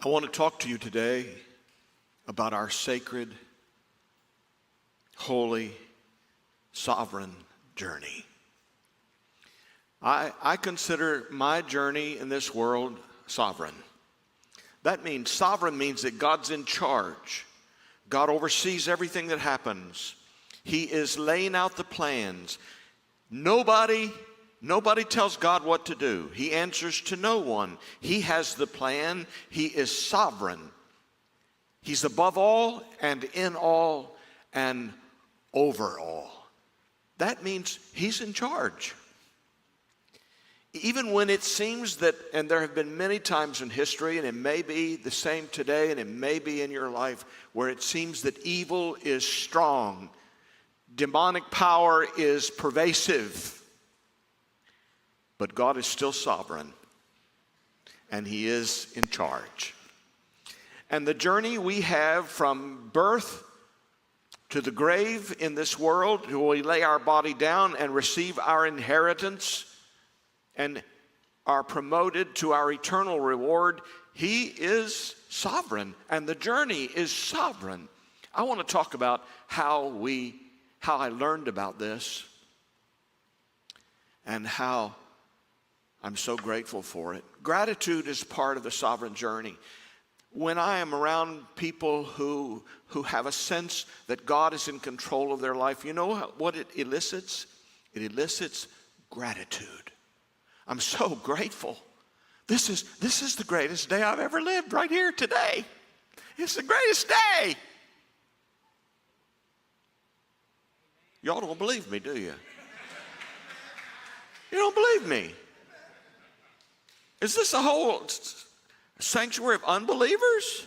I want to talk to you today about our sacred, holy, sovereign journey. I consider my journey in this world sovereign. That means sovereign means that God's in charge. God oversees everything that happens. He is laying out the plans. Nobody tells God what to do. He answers to no one. He has the plan. He is sovereign. He's above all and in all and over all. That means He's in charge. Even when it seems that, and there have been many times in history, and it may be the same today, and it may be in your life, where it seems that evil is strong, demonic power is pervasive, but God is still sovereign, and He is in charge. And the journey we have from birth to the grave in this world, where we lay our body down and receive our inheritance, and are promoted to our eternal reward, He is sovereign, and the journey is sovereign. I want to talk about how I learned about this and how I'm so grateful for it. Gratitude is part of the sovereign journey. When I am around people who have a sense that God is in control of their life, you know what it elicits? It elicits gratitude. I'm so grateful. This is the greatest day I've ever lived right here today. It's the greatest day. Y'all don't believe me, do you? You don't believe me. Is this a whole sanctuary of unbelievers?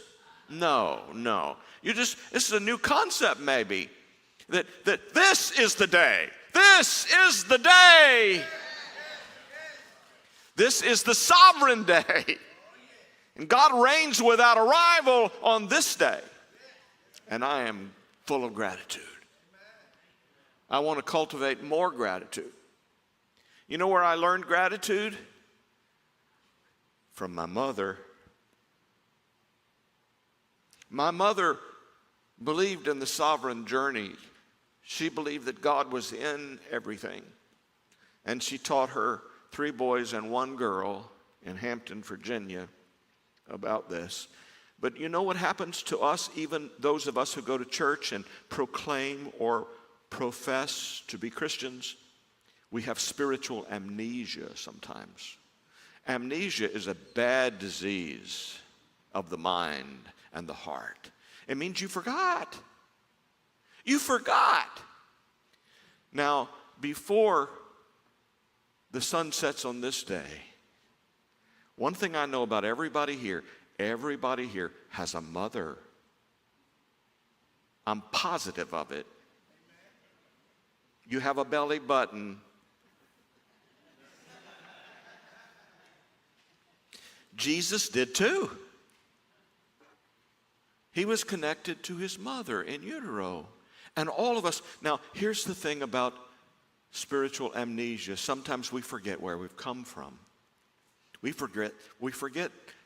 No. This is a new concept maybe. That this is the day. This is the day. This is the sovereign day. And God reigns without a rival on this day. And I am full of gratitude. I want to cultivate more gratitude. You know where I learned gratitude? From my mother. My mother believed in the sovereign journey. She believed that God was in everything. And she taught her 3 boys and 1 girl in Hampton, Virginia, about this. But you know what happens to us, even those of us who go to church and proclaim or profess to be Christians? We have spiritual amnesia sometimes. Amnesia is a bad disease of the mind and the heart. It means you forgot. You forgot. Now, before the sun sets on this day, one thing I know about everybody here has a mother. I'm positive of it. You have a belly button. Jesus did too. He was connected to his mother in utero. And all of us, now here's the thing about spiritual amnesia. Sometimes we forget where we've come from. We forget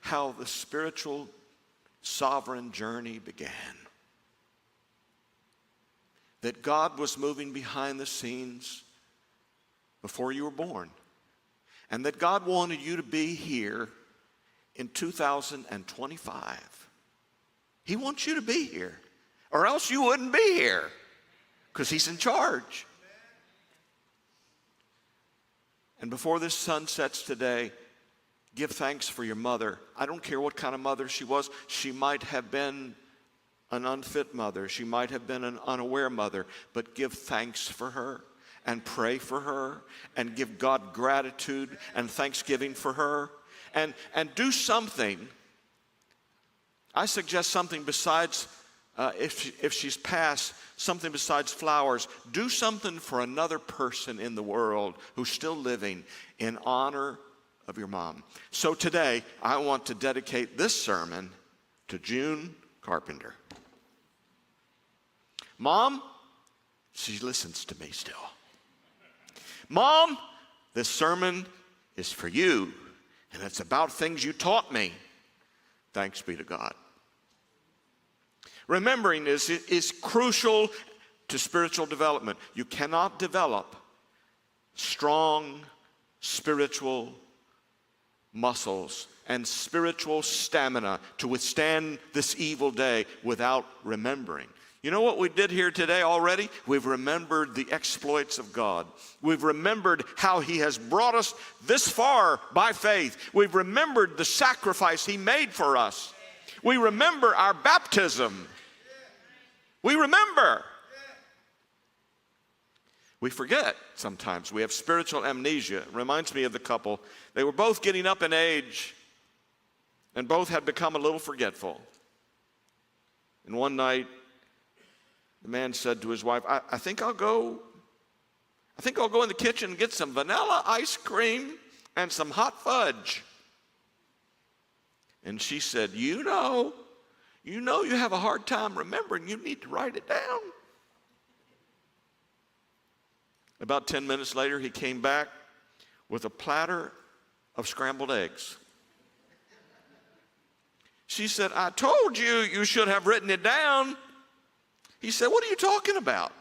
how the spiritual sovereign journey began. That God was moving behind the scenes before you were born. And that God wanted you to be here in 2025. He wants you to be here, or else you wouldn't be here, because He's in charge. And before this sun sets today, give thanks for your mother. I don't care what kind of mother she was. She might have been an unfit mother. She might have been an unaware mother. But give thanks for her and pray for her and give God gratitude and thanksgiving for her. And do something. I suggest something besides, if she's passed, something besides flowers. Do something for another person in the world who's still living in honor of your mom. So today, I want to dedicate this sermon to June Carpenter. Mom, she listens to me still. Mom, this sermon is for you, and it's about things you taught me. Thanks be to God. Remembering is crucial to spiritual development. You cannot develop strong spiritual muscles and spiritual stamina to withstand this evil day without remembering. You know what we did here today already? We've remembered the exploits of God. We've remembered how He has brought us this far by faith. We've remembered the sacrifice He made for us. We remember our baptism. We remember. We forget sometimes. We have spiritual amnesia. It reminds me of the couple. They were both getting up in age, and both had become a little forgetful. And one night, the man said to his wife, I think I'll go in the kitchen and get some vanilla ice cream and some hot fudge. And she said, you know you have a hard time remembering. You need to write it down. About 10 minutes later, he came back with a platter of scrambled eggs. She said, I told you should have written it down. He said, what are you talking about?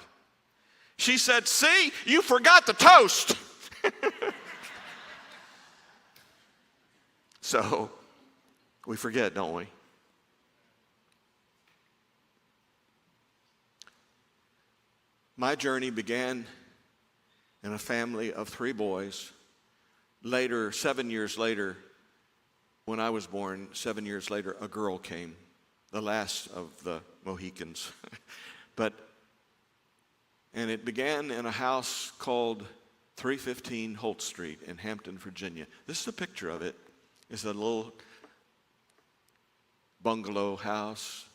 She said, see, you forgot the toast. So, we forget, don't we? My journey began in a family of 3 boys. Later, 7 years later, when I was born, 7 years later, a girl came, the last of the Mohicans. And it began in a house called 315 Holt Street in Hampton, Virginia. This is a picture of it. It's a little bungalow house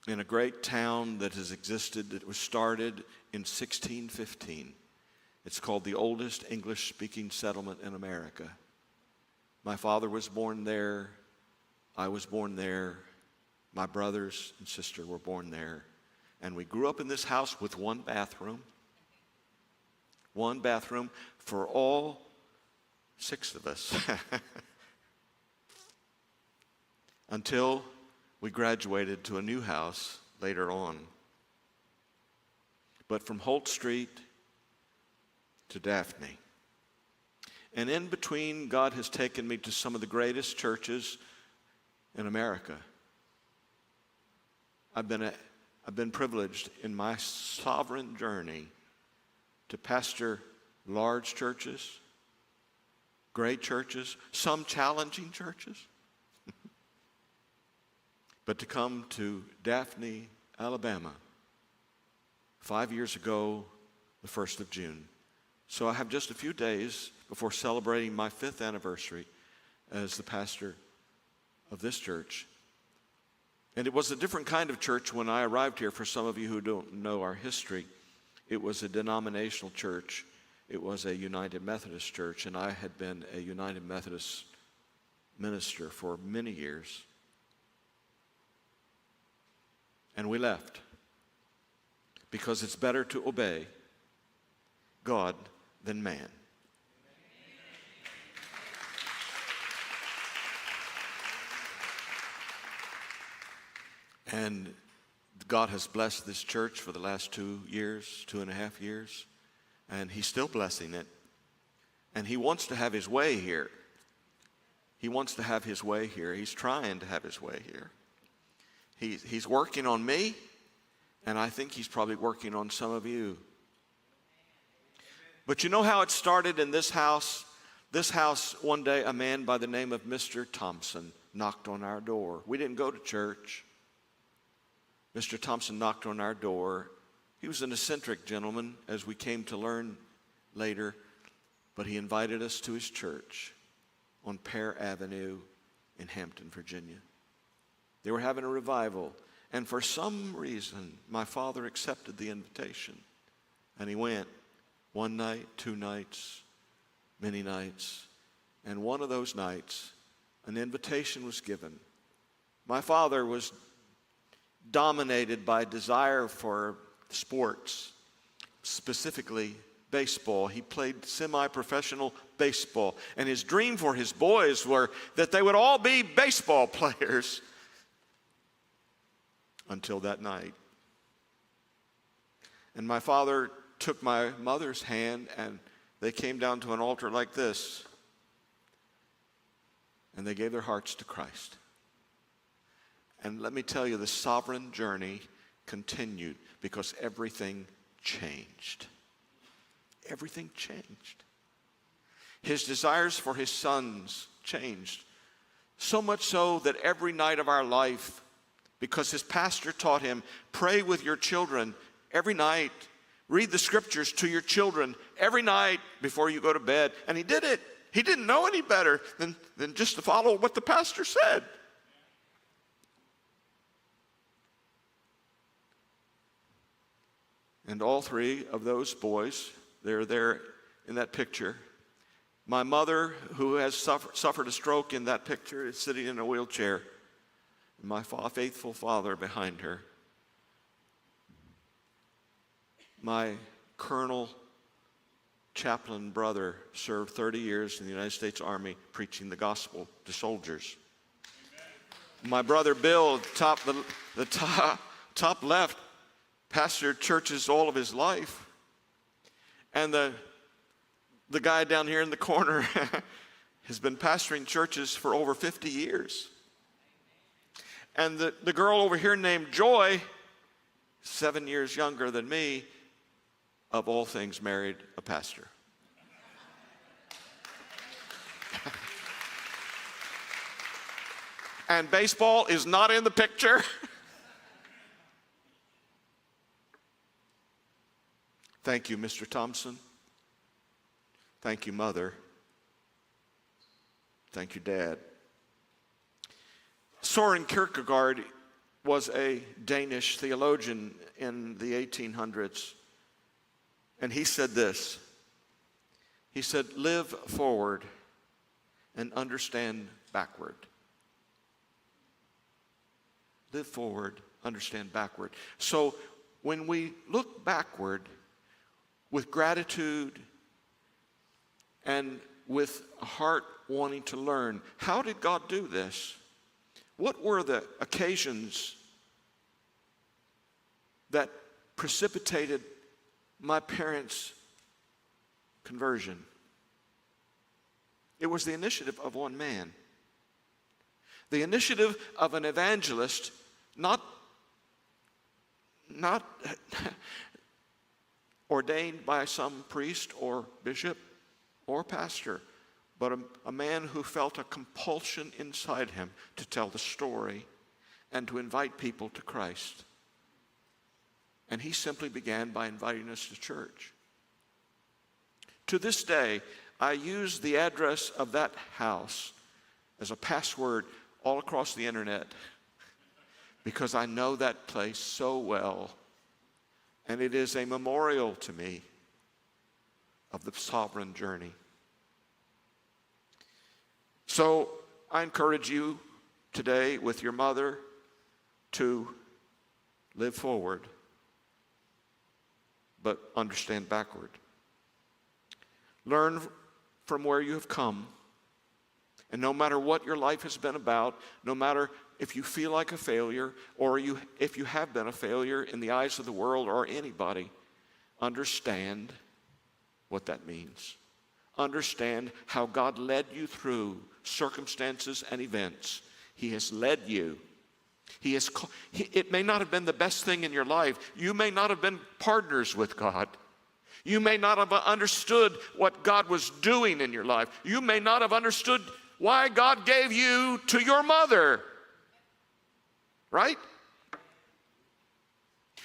in a great town that has existed. It was started in 1615. It's called the oldest English-speaking settlement in America. My father was born there. I was born there. My brothers and sister were born there. And we grew up in this house with one bathroom. One bathroom for all 6 of us. Until we graduated to a new house later on. But from Holt Street to Daphne. And in between, God has taken me to some of the greatest churches in America. I've been privileged in my sovereign journey to pastor large churches, great churches, some challenging churches, but to come to Daphne, Alabama, 5 years ago, the 1st of June. So I have just a few days before celebrating my 5th anniversary as the pastor of this church. And it was a different kind of church when I arrived here. For some of you who don't know our history, it was a denominational church. It was a United Methodist church, and I had been a United Methodist minister for many years. And we left because it's better to obey God than man. And God has blessed this church for the last 2.5 years, and He's still blessing it. And He wants to have His way here. He wants to have His way here. He's trying to have His way here. He's working on me, and I think He's probably working on some of you. But you know how it started in this house? This house, one day, a man by the name of Mr. Thompson knocked on our door. We didn't go to church. Mr. Thompson knocked on our door. He was an eccentric gentleman, as we came to learn later, but he invited us to his church on Pear Avenue in Hampton, Virginia. They were having a revival, and for some reason, my father accepted the invitation, and he went 1 night, 2 nights, many nights, and one of those nights, an invitation was given. My father was dominated by desire for sports, specifically baseball. He played semi-professional baseball. And his dream for his boys were that they would all be baseball players until that night. And my father took my mother's hand, and they came down to an altar like this. And they gave their hearts to Christ. And let me tell you, the sovereign journey continued because everything changed. Everything changed. His desires for his sons changed. So much so that every night of our life, because his pastor taught him, pray with your children every night. Read the scriptures to your children every night before you go to bed. And he did it. He didn't know any better than just to follow what the pastor said. And all three of those boys, they're there in that picture. My mother, who has suffered a stroke in that picture, is sitting in a wheelchair. And my faithful father behind her. My colonel chaplain brother served 30 years in the United States Army preaching the gospel to soldiers. My brother Bill, the top left, pastored churches all of his life. And the guy down here in the corner has been pastoring churches for over 50 years. And the girl over here named Joy, 7 years younger than me, of all things married a pastor. And baseball is not in the picture. Thank you, Mr. Thompson. Thank you, Mother. Thank you, Dad. Søren Kierkegaard was a Danish theologian in the 1800s. And he said this. He said, live forward and understand backward. Live forward, understand backward. So when we look backward with gratitude and with a heart wanting to learn, how did God do this? What were the occasions that precipitated my parents' conversion? It was the initiative of one man. The initiative of an evangelist, not ordained by some priest or bishop or pastor, but a man who felt a compulsion inside him to tell the story and to invite people to Christ. And he simply began by inviting us to church. To this day, I use the address of that house as a password all across the internet because I know that place so well. And it is a memorial to me of the sovereign journey. So I encourage you today with your mother to live forward, but understand backward. Learn from where you have come. And no matter what your life has been about, no matter if you feel like a failure or if you have been a failure in the eyes of the world or anybody, understand what that means. Understand how God led you through circumstances and events. He has led you. It may not have been the best thing in your life. You may not have been partners with God. You may not have understood what God was doing in your life. You may not have understood why God gave you to your mother. Right?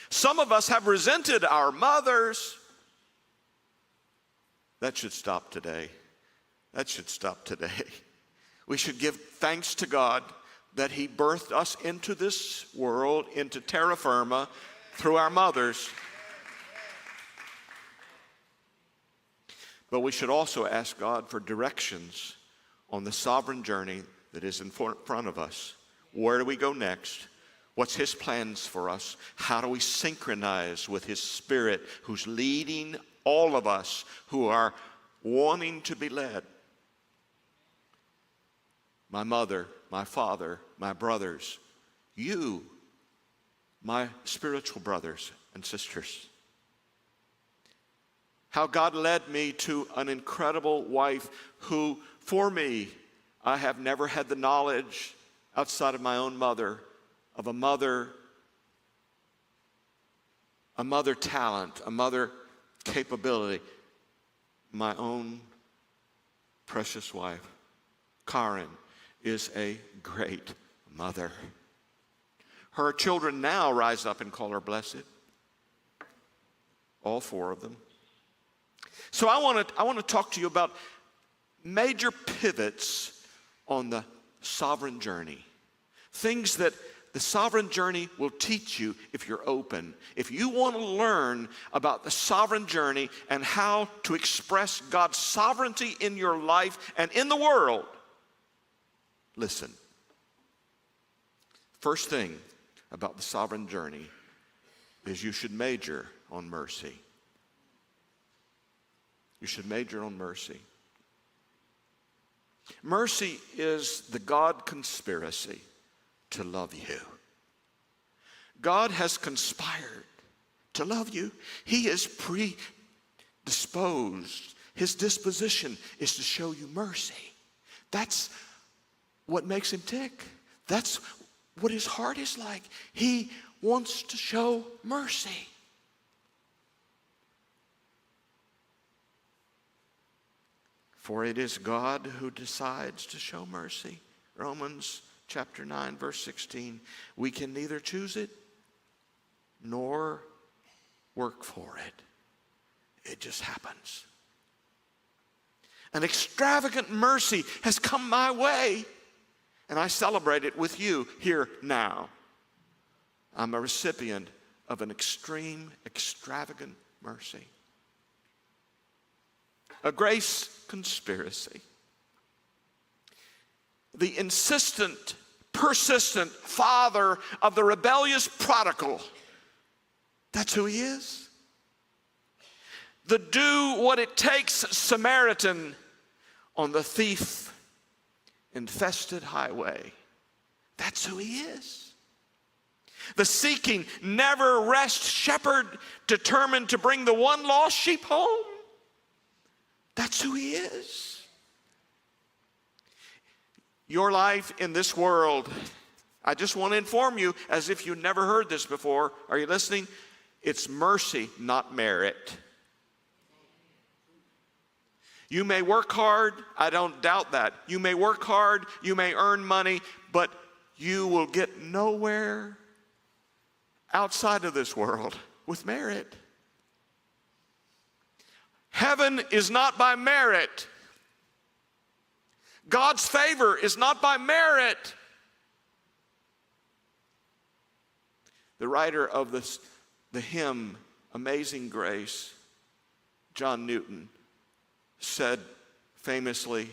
Some of us have resented our mothers. That should stop today. That should stop today. We should give thanks to God that He birthed us into this world, into terra firma, through our mothers. But we should also ask God for directions on the sovereign journey that is in front of us. Where do we go next? What's His plans for us? How do we synchronize with His Spirit who's leading all of us who are wanting to be led. My mother, my father, my brothers, you, my spiritual brothers and sisters. How God led me to an incredible wife who, for me, I have never had the knowledge outside of my own mother of a mother talent, a mother capability. My own precious wife, Karen, is a great mother. Her children now rise up and call her blessed. All four of them. So I want to talk to you about major pivots on the sovereign journey. Things that the sovereign journey will teach you if you're open. If you want to learn about the sovereign journey and how to express God's sovereignty in your life and in the world, listen. First thing about the sovereign journey is you should major on mercy. You should major on mercy. Mercy is the God conspiracy to love you. God has conspired to love you. He is predisposed. His disposition is to show you mercy. That's what makes him tick. That's what his heart is like. He wants to show mercy. For it is God who decides to show mercy. Romans chapter 9, verse 16. We can neither choose it nor work for it. It just happens. An extravagant mercy has come my way, and I celebrate it with you here now. I'm a recipient of an extreme, extravagant mercy. A grace conspiracy. The insistent, persistent father of the rebellious prodigal. That's who he is. The do-what-it-takes Samaritan on the thief-infested highway. That's who he is. The seeking, never-rest shepherd determined to bring the one lost sheep home. That's who he is. Your life in this world, I just want to inform you, as if you never heard this before. Are you listening? It's mercy, not merit. You may work hard, I don't doubt that. You may work hard, you may earn money, but you will get nowhere outside of this world with merit. Heaven is not by merit. God's favor is not by merit. The writer of the hymn, Amazing Grace, John Newton, said famously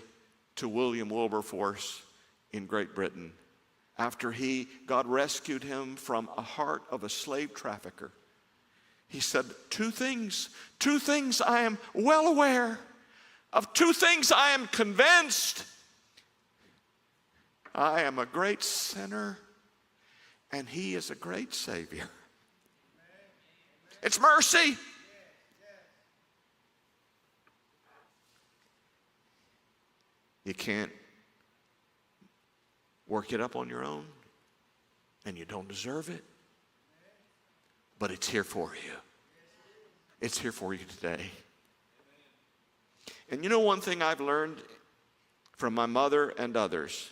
to William Wilberforce in Great Britain, after God rescued him from a heart of a slave trafficker. He said, two things I am well aware of, two things I am convinced. I am a great sinner, and he is a great Savior. It's mercy. You can't work it up on your own, and you don't deserve it, but it's here for you. It's here for you today. And you know one thing I've learned from my mother and others?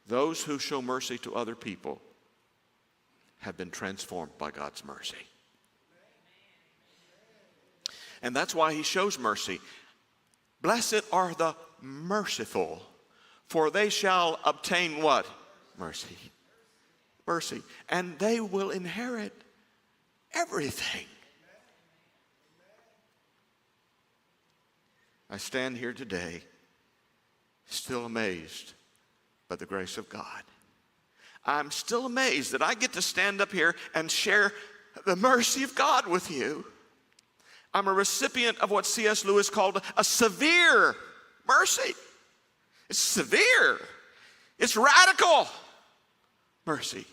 Those who show mercy to other people have been transformed by God's mercy. And that's why he shows mercy. Blessed are the merciful, for they shall obtain what? Mercy. Mercy. And they will inherit everything. I stand here today still amazed by the grace of God. I'm still amazed that I get to stand up here and share the mercy of God with you. I'm a recipient of what C.S. Lewis called a severe mercy. It's severe. It's radical mercy.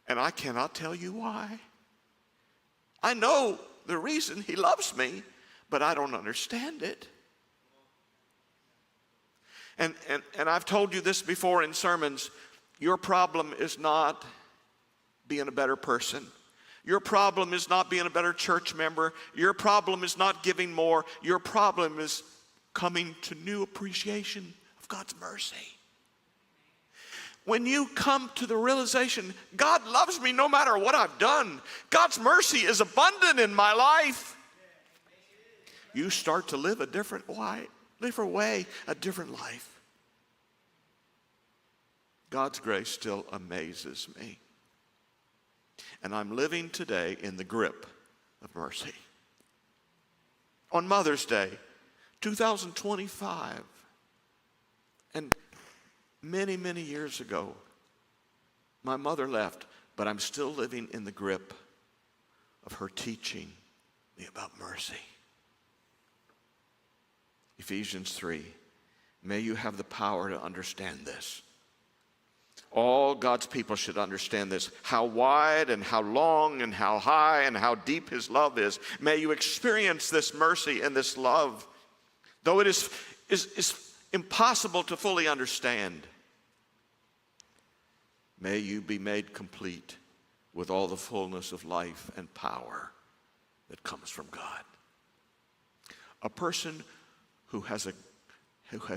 And I cannot tell you why. I know the reason he loves me, but I don't understand it. And I've told you this before in sermons. Your problem is not being a better person. Your problem is not being a better church member. Your problem is not giving more. Your problem is coming to new appreciation of God's mercy. When you come to the realization, God loves me no matter what I've done. God's mercy is abundant in my life. You start to live a different way, a different life. God's grace still amazes me. And I'm living today in the grip of mercy. On Mother's Day, 2025, and many, many years ago, my mother left, but I'm still living in the grip of her teaching me about mercy. Ephesians 3, may you have the power to understand this. All God's people should understand this, how wide and how long and how high and how deep his love is. May you experience this mercy and this love, though it is impossible to fully understand. May you be made complete with all the fullness of life and power that comes from God. A person who has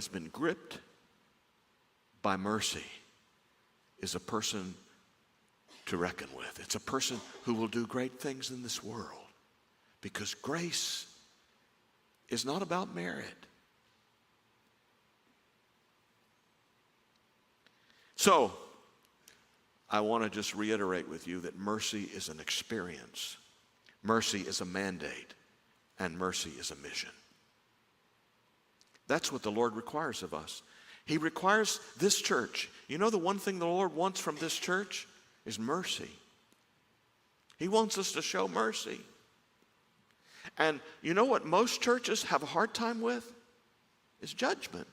been gripped by mercy is a person to reckon with. It's a person who will do great things in this world, because grace is not about merit. So, I want to just reiterate with you that mercy is an experience, mercy is a mandate, and mercy is a mission. That's what the Lord requires of us. He requires this church. You know, the one thing the Lord wants from this church is mercy. He wants us to show mercy. And you know what most churches have a hard time with? Is judgment.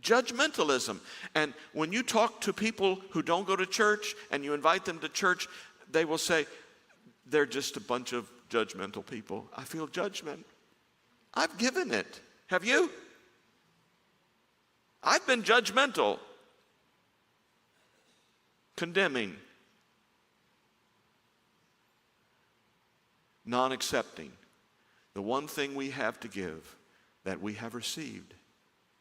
Judgmentalism. And when you talk to people who don't go to church and you invite them to church, they will say, they're just a bunch of judgmental people. I feel judgment. I've given it. Have you? I've been judgmental, condemning, non-accepting. The one thing we have to give that we have received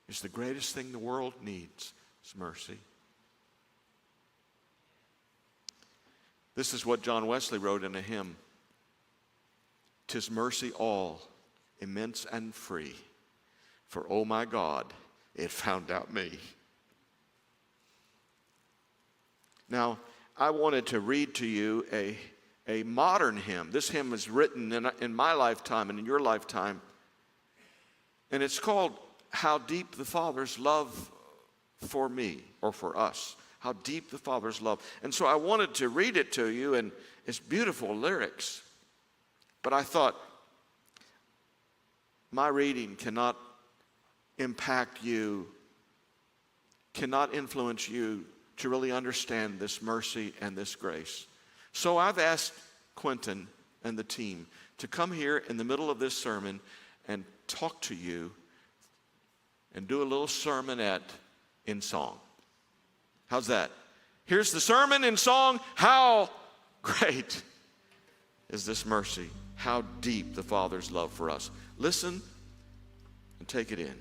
is the greatest thing the world needs, is mercy. This is what John Wesley wrote in a hymn. "'Tis mercy all, immense and free, for oh my God, it found out me." Now, I wanted to read to you a modern hymn. This hymn was written in my lifetime and in your lifetime. And it's called "How Deep the Father's Love for Me," or for us. How deep the Father's love. And so I wanted to read it to you, and it's beautiful lyrics. But I thought, my reading cannot impact you, cannot influence you to really understand this mercy and this grace. So I've asked Quentin and the team to come here in the middle of this sermon and talk to you and do a little sermonette in song. How's that? Here's the sermon in song. How great is this mercy? How deep the Father's love for us. Listen and take it in.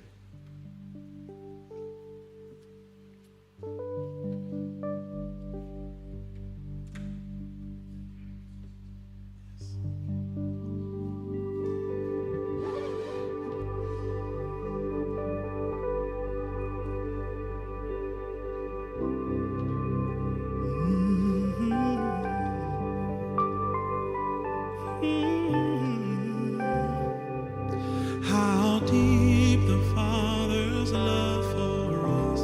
How deep the Father's love for us,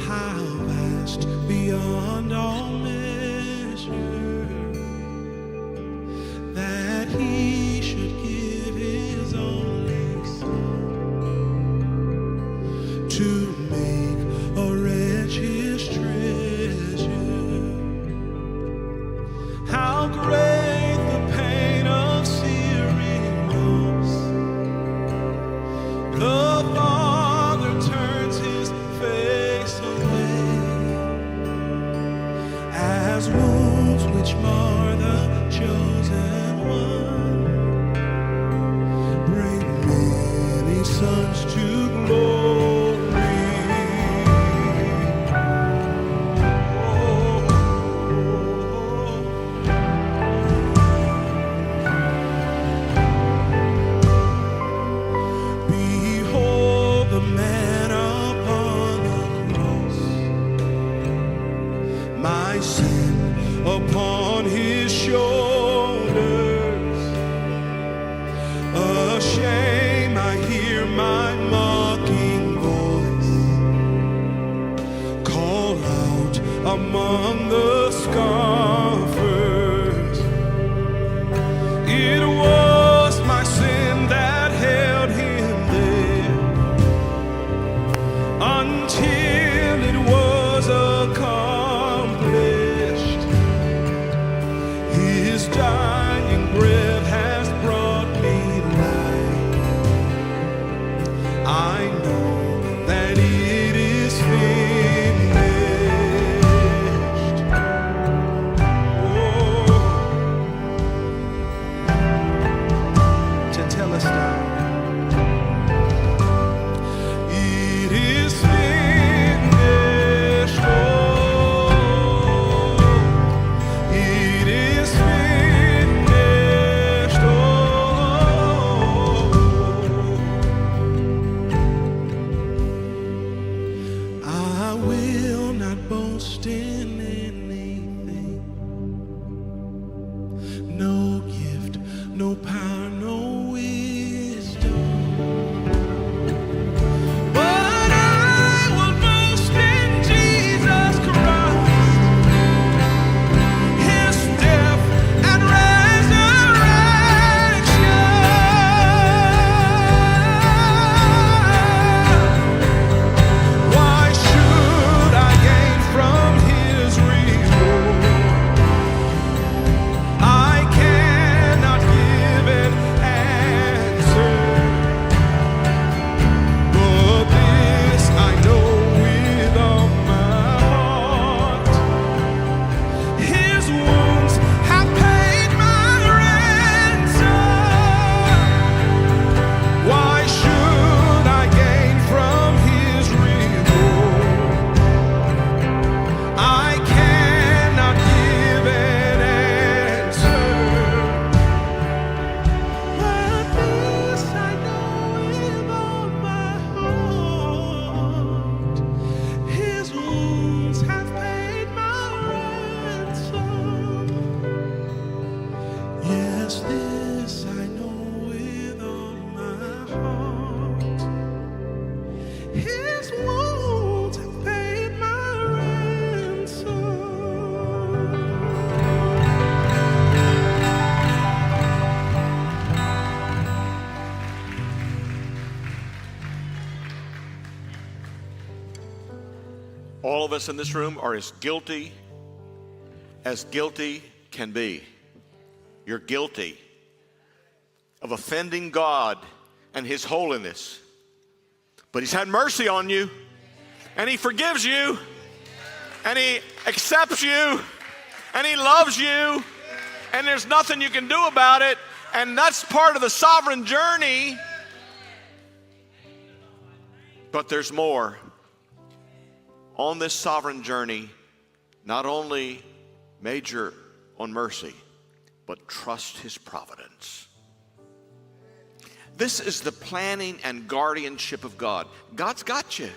how vast beyond all measure, my sin upon his shoulders. Ashamed, I hear my mocking voice call out among the scoffers. It was my sin that held him there until it was accomplished. His dying breath has brought me life. I know that it is finished. Oh, to tell us now. It is finished. Oh, it is finished. Oh, I will not boast in anything. No gift, no power, no wisdom. But I will boast in Jesus Christ, his death and resurrection. Why should I gain from his reward? I cannot give an answer, but this I know with all my heart. His wounds have paid my ransom. Why should I gain from his reward? I cannot give an answer, but this I know with all my heart. His wounds have paid my ransom. Yes, this I know with all my heart. His wounds have paid my ransom. All of us in this room are as guilty can be. You're guilty of offending God and his holiness. But he's had mercy on you, and he forgives you, and he accepts you, and he loves you, and there's nothing you can do about it. And that's part of the sovereign journey. But there's more. On this sovereign journey, not only major on mercy, but trust his providence. This is the planning and guardianship of God. God's got you.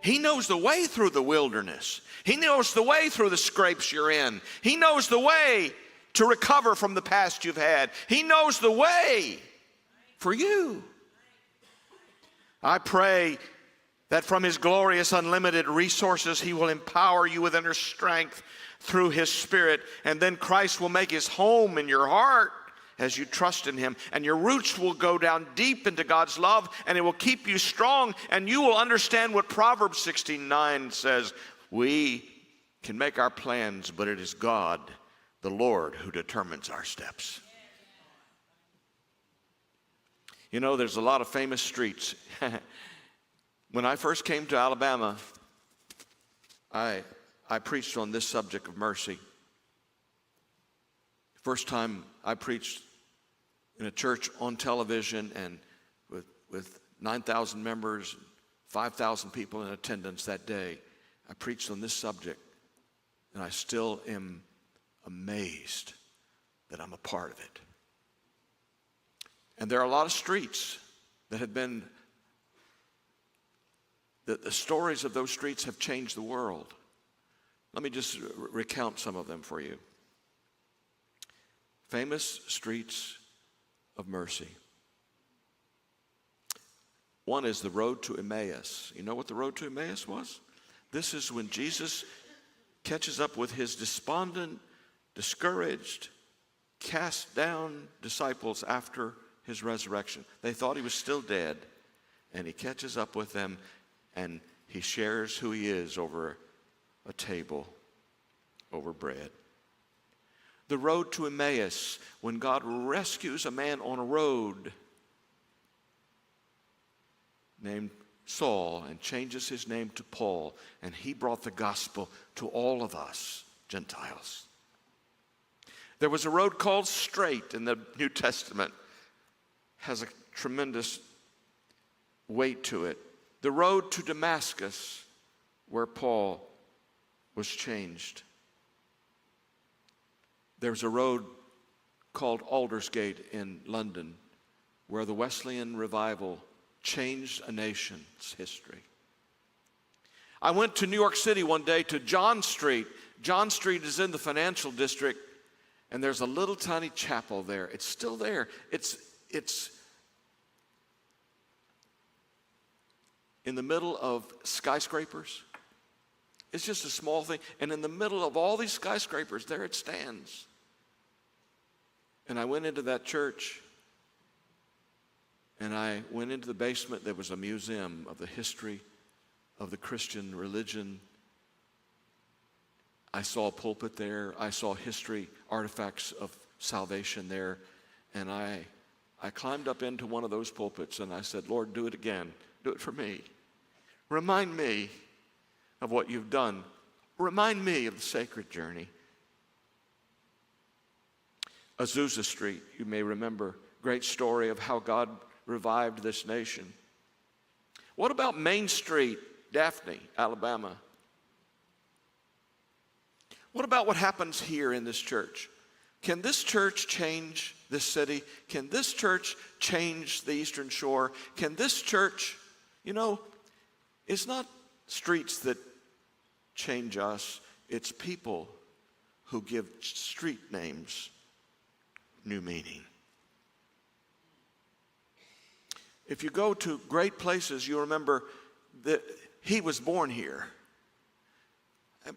He knows the way through the wilderness. He knows the way through the scrapes you're in. He knows the way to recover from the past you've had. He knows the way for you. I pray that from his glorious unlimited resources, he will empower you with inner strength through his Spirit, and then Christ will make his home in your heart as you trust in him, and your roots will go down deep into God's love, and it will keep you strong, and you will understand what Proverbs 16:9 says. We can make our plans, but it is God, the Lord, who determines our steps. You know, there's a lot of famous streets. When I first came to Alabama, I preached on this subject of mercy. First time I preached in a church on television and with 9,000 members, 5,000 people in attendance that day. I preached on this subject, and I still am amazed that I'm a part of it. And there are a lot of streets that have been, the stories of those streets have changed the world. Let me just recount some of them for you. Famous streets of mercy. One is the road to Emmaus. You know what the road to Emmaus was? This is when Jesus catches up with his despondent, discouraged, cast down disciples after his resurrection. They thought he was still dead, and he catches up with them, and he shares who he is over a table, over bread. The road to Emmaus, when God rescues a man on a road named Saul and changes his name to Paul, and he brought the gospel to all of us, Gentiles. There was a road called Straight in the New Testament. Has a tremendous weight to it. The road to Damascus, where Paul was changed. There's a road called Aldersgate in London, where the Wesleyan revival changed a nation's history. I went to New York City one day to John Street. John Street is in the financial district, and there's a little tiny chapel there. It's still there. It's in the middle of skyscrapers. It's just a small thing. And in the middle of all these skyscrapers, there it stands. And I went into that church, and I went into the basement. There was a museum of the history of the Christian religion. I saw a pulpit there. I saw history, artifacts of salvation there. And I climbed up into one of those pulpits, and I said, Lord, do it again. Do it for me. Remind me of what you've done. Remind me of the sacred journey. Azusa Street, you may remember, great story of how God revived this nation. What about Main Street, Daphne, Alabama? What about what happens here in this church? Can this church change this city? Can this church change the Eastern Shore? Can this church, it's not streets that change us. It's people who give street names new meaning. If you go to great places, you remember that he was born here.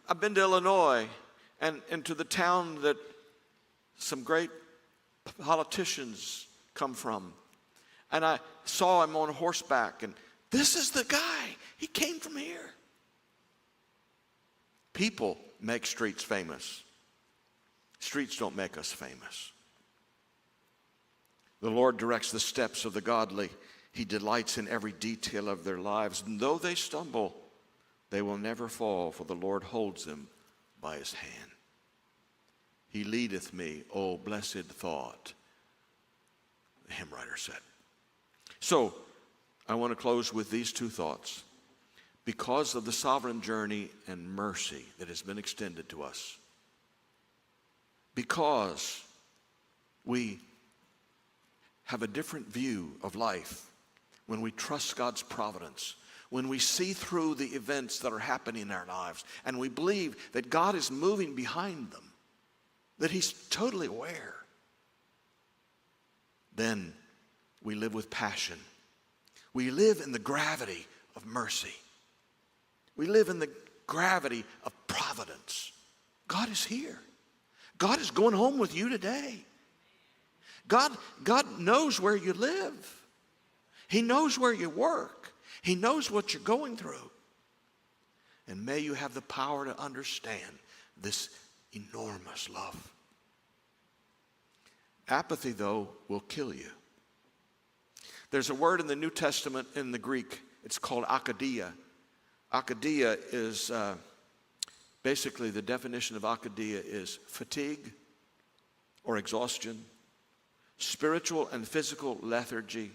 I've been to Illinois and to the town that some great politicians come from. And I saw him on horseback, and this is the guy. He came from here. People make streets famous. Streets don't make us famous. The Lord directs the steps of the godly. He delights in every detail of their lives. And though they stumble, they will never fall, for the Lord holds them by his hand. He leadeth me, oh blessed thought, the hymn writer said. So, I want to close with these two thoughts. Because of the sovereign journey and mercy that has been extended to us, because we have a different view of life when we trust God's providence, when we see through the events that are happening in our lives, and we believe that God is moving behind them, that he's totally aware, then we live with passion. We live in the gravity of mercy. We live in the gravity of providence. God is here. God is going home with you today. God knows where you live. He knows where you work. He knows what you're going through. And may you have the power to understand this enormous love. Apathy, though, will kill you. There's a word in the New Testament in the Greek. It's called akadia. Akadia is, basically the definition of akadia is fatigue or exhaustion, spiritual and physical lethargy,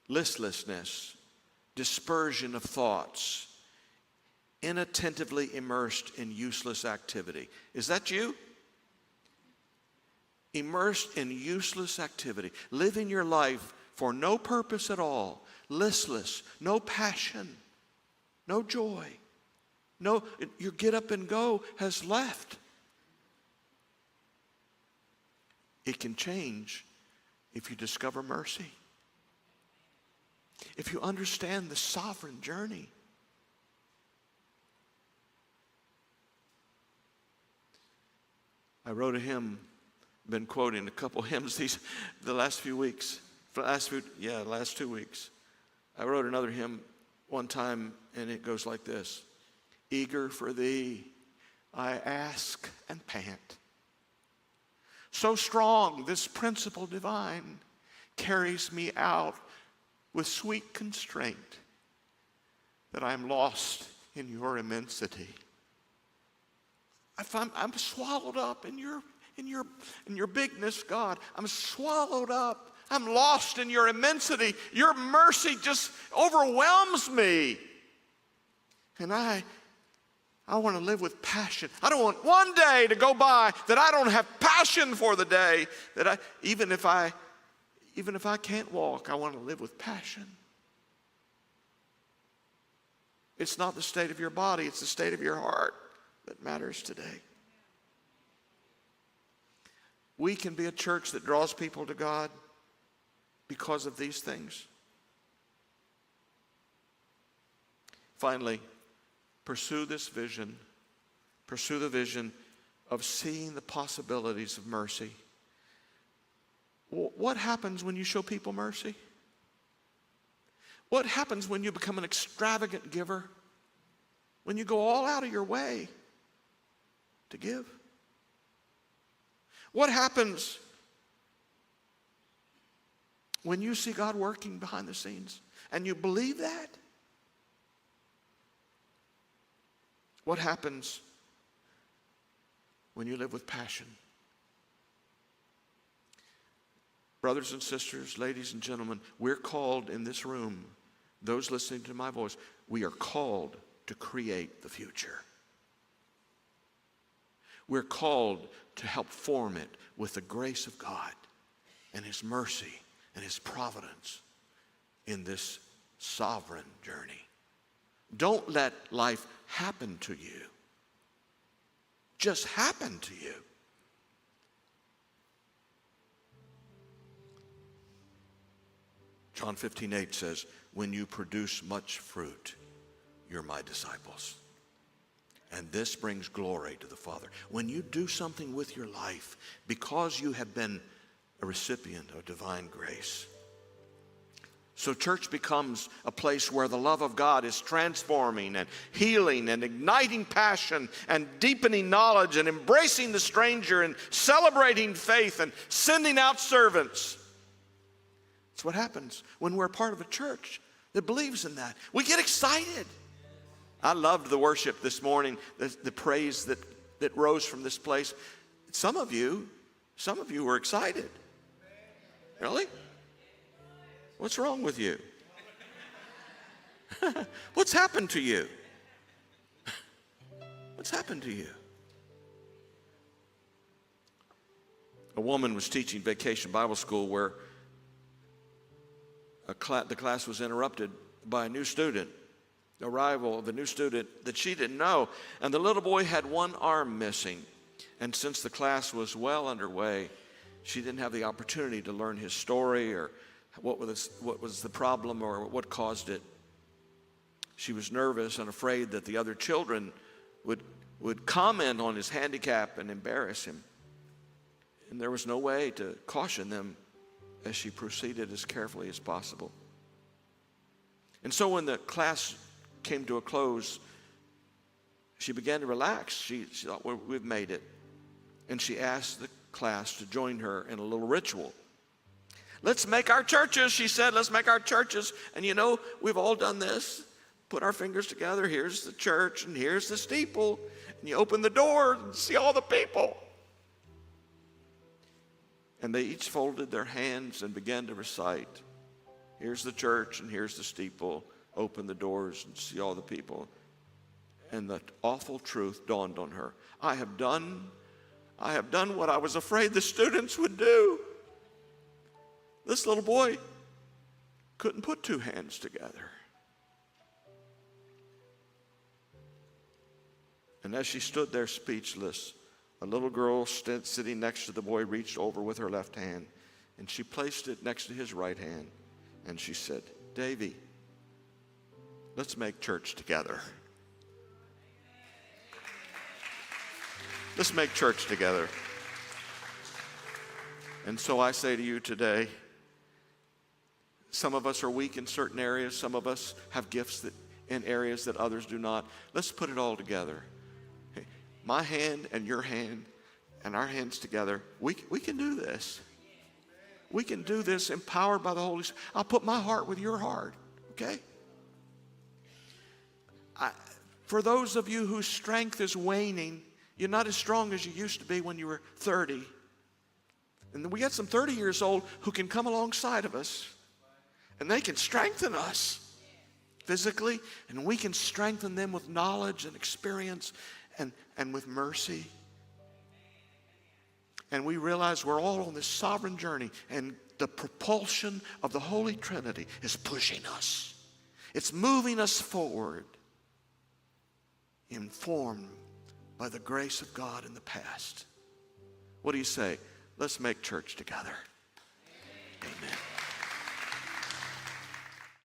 listlessness, dispersion of thoughts, inattentively immersed in useless activity. Is that you? Immersed in useless activity, living your life for no purpose at all, listless, no passion, no joy. No, your get up and go has left. It can change if you discover mercy. If you understand the sovereign journey. I wrote a hymn, been quoting a couple hymns the last 2 weeks. I wrote another hymn one time, and it goes like this. Eager for thee, I ask and pant. So strong this principle divine carries me out with sweet constraint that I am lost in your immensity. I'm swallowed up in your bigness, God. I'm swallowed up. I'm lost in your immensity. Your mercy just overwhelms me. And I want to live with passion. I don't want one day to go by that I don't have passion for the day. That even if I can't walk, I want to live with passion. It's not the state of your body, it's the state of your heart that matters today. We can be a church that draws people to God because of these things. Finally, pursue this vision. Pursue the vision of seeing the possibilities of mercy. What happens when you show people mercy? What happens when you become an extravagant giver? When you go all out of your way to give? What happens when you see God working behind the scenes and you believe that? What happens when you live with passion? Brothers and sisters, ladies and gentlemen, we're called in this room, those listening to my voice, we are called to create the future. We're called to help form it with the grace of God and His mercy and His providence in this sovereign journey. Don't let life happen to you. Just happen to you. John 15:8 says, when you produce much fruit, you're my disciples. And this brings glory to the Father. When you do something with your life because you have been a recipient of divine grace. So church becomes a place where the love of God is transforming and healing and igniting passion and deepening knowledge and embracing the stranger and celebrating faith and sending out servants. That's what happens when we're part of a church that believes in that. We get excited. I loved the worship this morning, the praise that rose from this place. Some of you were excited. Really? What's wrong with you? What's happened to you? What's happened to you? A woman was teaching Vacation Bible School where the class was interrupted by a new student, arrival of a new student that she didn't know. And the little boy had one arm missing. And since the class was well underway, she didn't have the opportunity to learn his story or what was the problem or what caused it. She was nervous and afraid that the other children would comment on his handicap and embarrass him. And there was no way to caution them as she proceeded as carefully as possible. And so when the class came to a close, she began to relax. She thought, well, we've made it. And she asked the class to join her in a little ritual. Let's make our churches, she said, let's make our churches. And you know, we've all done this. Put our fingers together. Here's the church and here's the steeple. And you open the door and see all the people. And they each folded their hands and began to recite. Here's the church and here's the steeple. Open the doors and see all the people. And the awful truth dawned on her. I have done what I was afraid the students would do. This little boy couldn't put two hands together. And as she stood there speechless, a little girl sitting next to the boy reached over with her left hand, and she placed it next to his right hand, and she said, "Davy, let's make church together. Let's make church together." And so I say to you today, some of us are weak in certain areas. Some of us have gifts in areas that others do not. Let's put it all together. Hey, my hand and your hand and our hands together, we can do this. We can do this empowered by the Holy Spirit. I'll put my heart with your heart, okay? For those of you whose strength is waning, you're not as strong as you used to be when you were 30. And then we got some 30 years old who can come alongside of us, and they can strengthen us physically, and we can strengthen them with knowledge and experience and with mercy. And we realize we're all on this sovereign journey, and the propulsion of the Holy Trinity is pushing us. It's moving us forward, informed by the grace of God in the past. What do you say? Let's make church together.